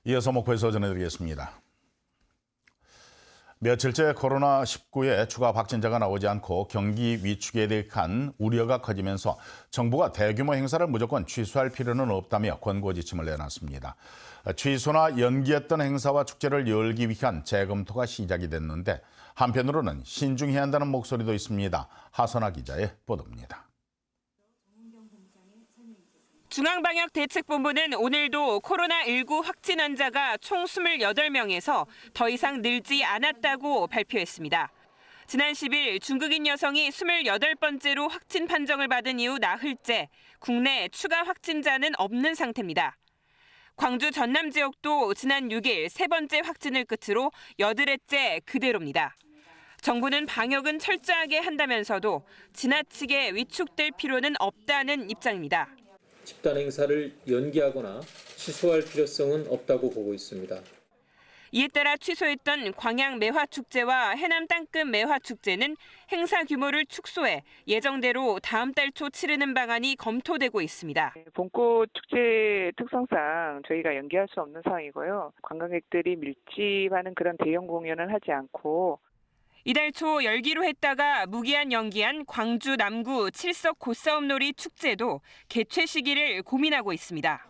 이어서 목포에서 전해드리겠습니다. 며칠째 코로나19의 추가 확진자가 나오지 않고 경기 위축에 대한 우려가 커지면서 정부가 대규모 행사를 무조건 취소할 필요는 없다며 권고 지침을 내놨습니다. 취소나 연기했던 행사와 축제를 열기 위한 재검토가 시작이 됐는데 한편으로는 신중해야 한다는 목소리도 있습니다. 하선아 기자의 보도입니다. 중앙방역대책본부는 오늘도 코로나19 확진 환자가 총 28명에서 더 이상 늘지 않았다고 발표했습니다. 지난 10일 중국인 여성이 28번째로 확진 판정을 받은 이후 나흘째 국내 추가 확진자는 없는 상태입니다. 광주 전남 지역도 지난 6일 세 번째 확진을 끝으로 8회째 그대로입니다. 정부는 방역은 철저하게 한다면서도 지나치게 위축될 필요는 없다는 입장입니다. 집단 행사를 연기하거나 취소할 필요성은 없다고 보고 있습니다. 이에 따라 취소했던 광양 매화축제와 해남 땅끝 매화축제는 행사 규모를 축소해 예정대로 다음 달 초 치르는 방안이 검토되고 있습니다. 봄꽃 축제 특성상 저희가 연기할 수 없는 상황이고요. 관광객들이 밀집하는 그런 대형 공연은 하지 않고 이달 초 열기로 했다가 무기한 연기한 광주 남구 칠석 고싸움놀이 축제도 개최 시기를 고민하고 있습니다.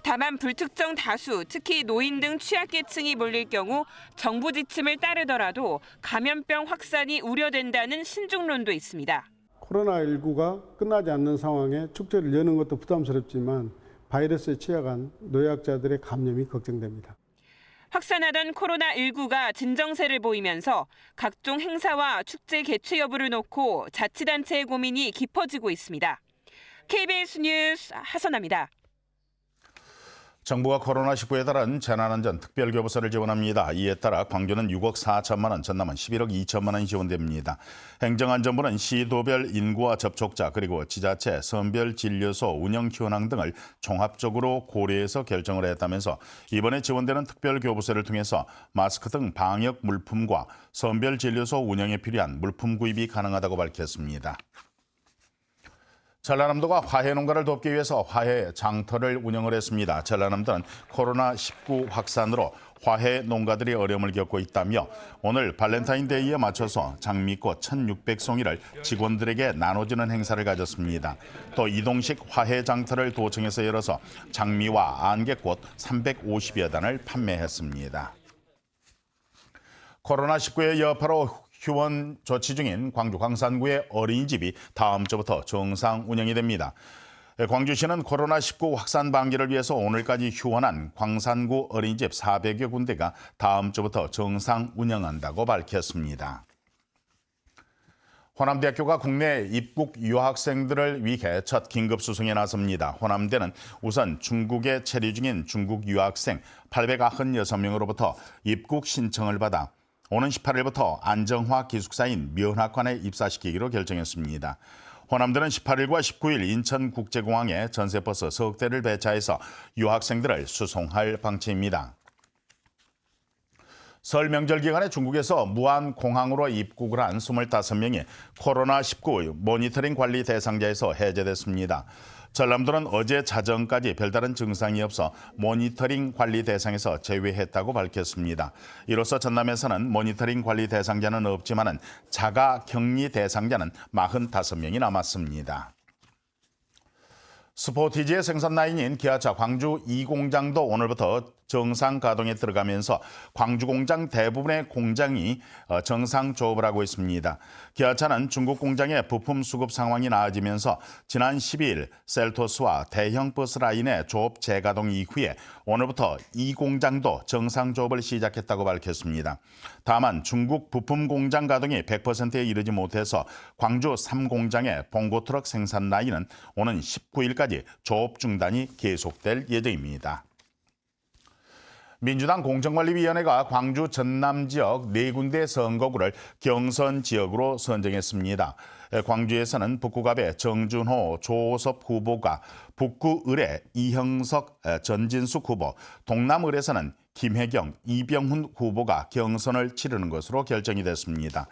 다만 불특정 다수, 특히 노인 등 취약계층이 몰릴 경우 정부 지침을 따르더라도 감염병 확산이 우려된다는 신중론도 있습니다. 코로나19가 끝나지 않는 상황에 축제를 여는 것도 부담스럽지만 바이러스에 취약한 노약자들의 감염이 걱정됩니다. 확산하던 코로나19가 진정세를 보이면서 각종 행사와 축제 개최 여부를 놓고 자치단체의 고민이 깊어지고 있습니다. KBS 뉴스 하선아입니다. 정부가 코로나19에 따른 재난안전 특별교부세를 지원합니다. 이에 따라 광주는 6억 4천만 원, 전남은 11억 2천만 원이 지원됩니다. 행정안전부는 시도별 인구와 접촉자 그리고 지자체 선별 진료소 운영 현황 등을 종합적으로 고려해서 결정을 했다면서 이번에 지원되는 특별교부세를 통해서 마스크 등 방역 물품과 선별 진료소 운영에 필요한 물품 구입이 가능하다고 밝혔습니다. 전라남도가 화훼 농가를 돕기 위해서 화훼 장터를 운영을 했습니다. 전라남도는 코로나19 확산으로 화훼 농가들이 어려움을 겪고 있다며 오늘 발렌타인데이에 맞춰서 장미꽃 1,600송이를 직원들에게 나눠주는 행사를 가졌습니다. 또 이동식 화훼 장터를 도청에서 열어서 장미와 안개꽃 350여 단을 판매했습니다. 코로나19의 여파로 휴원 조치 중인 광주 광산구의 어린이집이 다음 주부터 정상 운영이 됩니다. 광주시는 코로나19 확산 방지를 위해서 오늘까지 휴원한 광산구 어린이집 400여 군데가 다음 주부터 정상 운영한다고 밝혔습니다. 호남대학교가 국내 입국 유학생들을 위해 첫 긴급 수송에 나섭니다. 호남대는 우선 중국에 체류 중인 중국 유학생 896명으로부터 입국 신청을 받아 오는 18일부터 안정화 기숙사인 면학관에 입사시키기로 결정했습니다. 호남대는 18일과 19일 인천국제공항에 전세버스 석 대를 배차해서 유학생들을 수송할 방침입니다. 설 명절 기간에 중국에서 무안공항으로 입국을 한 25명이 코로나19 모니터링 관리 대상자에서 해제됐습니다. 전남도는 어제 자정까지 별다른 증상이 없어 모니터링 관리 대상에서 제외했다고 밝혔습니다. 이로써 전남에서는 모니터링 관리 대상자는 없지만 자가 격리 대상자는 45명이 남았습니다. 스포티지의 생산 라인인 기아차 광주 2공장도 오늘부터 정상 가동에 들어가면서 광주 공장 대부분의 공장이 정상 조업을 하고 있습니다. 기아차는 중국 공장의 부품 수급 상황이 나아지면서 지난 12일 셀토스와 대형 버스 라인의 조업 재가동 이후에 오늘부터 이 공장도 정상 조업을 시작했다고 밝혔습니다. 다만 중국 부품 공장 가동이 100%에 이르지 못해서 광주 3공장의 봉고트럭 생산 라인은 오는 19일까지 조업 중단이 계속될 예정입니다. 민주당 공정관리위원회가 광주 전남 지역 4군데 선거구를 경선 지역으로 선정했습니다. 광주에서는 북구갑의 정준호, 조섭 후보가, 북구을의 이형석, 전진숙 후보, 동남을에서는 김혜경, 이병훈 후보가 경선을 치르는 것으로 결정이 됐습니다.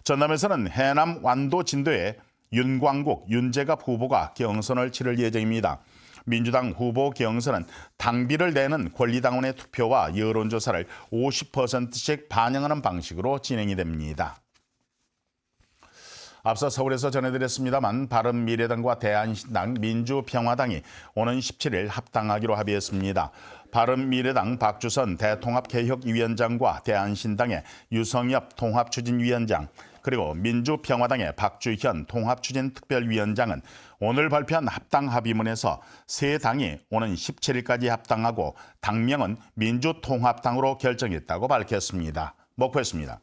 전남에서는 해남 완도 진도에 윤광국, 윤재갑 후보가 경선을 치를 예정입니다. 민주당 후보 경선은 당비를 내는 권리당원의 투표와 여론조사를 50%씩 반영하는 방식으로 진행이 됩니다. 앞서 서울에서 전해드렸습니다만 바른미래당과 대한신당, 민주평화당이 오는 17일 합당하기로 합의했습니다. 바른미래당 박주선 대통합개혁위원장과 대한신당의 유성엽 통합추진위원장, 그리고 민주평화당의 박주현 통합추진특별위원장은 오늘 발표한 합당 합의문에서 세 당이 오는 17일까지 합당하고 당명은 민주통합당으로 결정했다고 밝혔습니다. 목포였습니다.